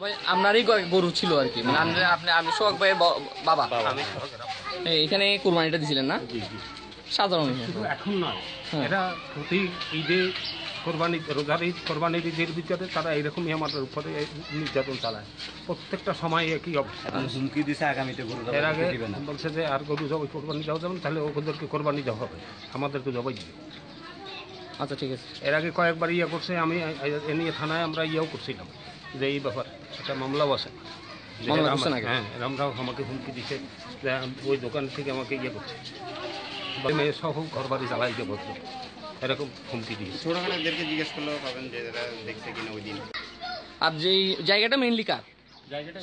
ভাই আপনারই গরু ছিল আর কি, মানে আপনি সোহাগ ভাইয়ের বাবা এখানে কোরবানিটা দিছিলেন না? সাধারণ এখন নয়, এরা প্রতি ঈদে কোরবানি, রোজার ঈদ, কোরবানির ঈদের ভিতরে তারা এইরকমই আমাদের উপরে নির্যাতন চালায়। প্রত্যেকটা সময় একই অবস্থা। হুমকি দিছে আগামীতে গরু এর আগে বলছে যে আর গরু জবাই কোরবানি দেওয়া যাবে, তাহলে ওদেরকে কোরবানি দেওয়া হবে, আমাদেরকে জবাই দিবে। আচ্ছা ঠিক আছে। এর আগে কয়েকবার করছে, আমি এ নিয়ে থানায় আমরা করছিলাম যে এই ব্যাপার একটা মামলাও আছে। হ্যাঁ, এরামরাও আমাকে হুমকি দিচ্ছে যে ওই দোকান থেকে আমাকে করছে, মেয়ে সহ ঘর বাড়ি জ্বালাই দিয়ে বসলো, এরকম হুমকি দিয়েছে। ছোটখানাদেরকে জিজ্ঞেস করলেও পাবেন যে এরা দেখছে কিনা ওই দিন। আর যে জায়গাটা মেইনলি কার? জায়গাটা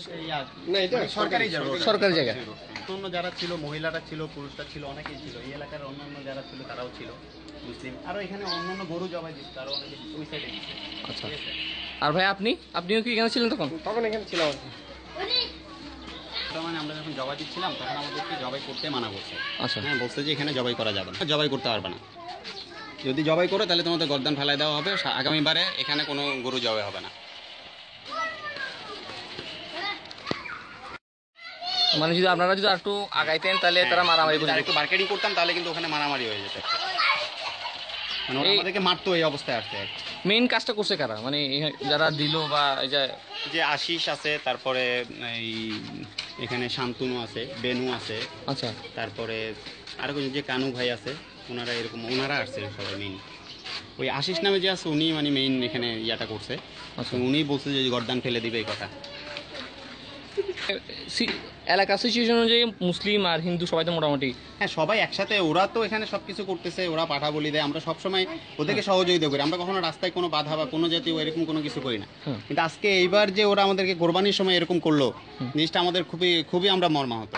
সরকারি জায়গা, সরকারি জায়গা। অন্য যারা ছিল, মহিলারা ছিল, পুরুষরা ছিল, অনেকেই ছিল। এই এলাকার অন্যান্য যারা ছিল তারাও ছিল মুসলিম। আরও এখানে অন্যান্য গরু জবাই দিচ্ছে, তারাও অনেকে ওই সাইডে দিচ্ছে। আচ্ছা। আর ভাই আপনিও কি এখানে ছিলেন তখন? এখানে ছিলাম। মানে আমরা যখন জবাই দিচ্ছিলাম তখন আমাদেরকে জবাই করতে মানা করছে। আচ্ছা। হ্যাঁ, বলছে যে এখানে জবাই করা যাবে না, জবাই করতে পারবে না। যদি জবাই করো তাহলে তোমাদের গর্দান ফেলাই দেওয়া হবে, আগামীবারে এখানে কোনো গরু জবাই হবে না। মানে যদি আপনারা যদি একটু আগাইতেন তাহলে তারা মারামারি করতে, একটু মার্কেটিং করতাম তাহলে কিন্তু ওখানে মারামারি হয়ে যেত, মানে ওরা আমাদেরকে মারতো। এই অবস্থায় আসছে। মেইন কাজটা করছে কারা, মানে যারা দিল বা এই যে আশিস আছে, তারপরে এই এখানে শান্তনু আছে, বেনু আছে, আচ্ছা, তারপরে আরো যে কানু ভাই আছে, ওনারা আসছে সবাই। মেইন ওই আশিস নামে যে আছে উনি মানে মেইন এখানে ইয়াটা করছে। আচ্ছা। উনি বলছে যে গর্দান ফেলে দিবে এই কথা। এলাকার সিচুয়েশন অনুযায়ী মুসলিম আর হিন্দু সবাই তো মোটামুটি, হ্যাঁ, সবাই একসাথে। ওরা তো এখানে সবকিছু করতেছে, ওরা পাঠা বলি দেয়, আমরা সবসময় ওদেরকে সহযোগিতা করি। আমরা কখনো রাস্তায় কোনো বাধা বা কোনো জাতীয় এরকম কোনো কিছু করি না। কিন্তু আজকে এইবার যে ওরা আমাদেরকে কোরবানির সময় এরকম করলো, জিনিসটা আমাদের খুবই খুবই আমরা মর্মাহত।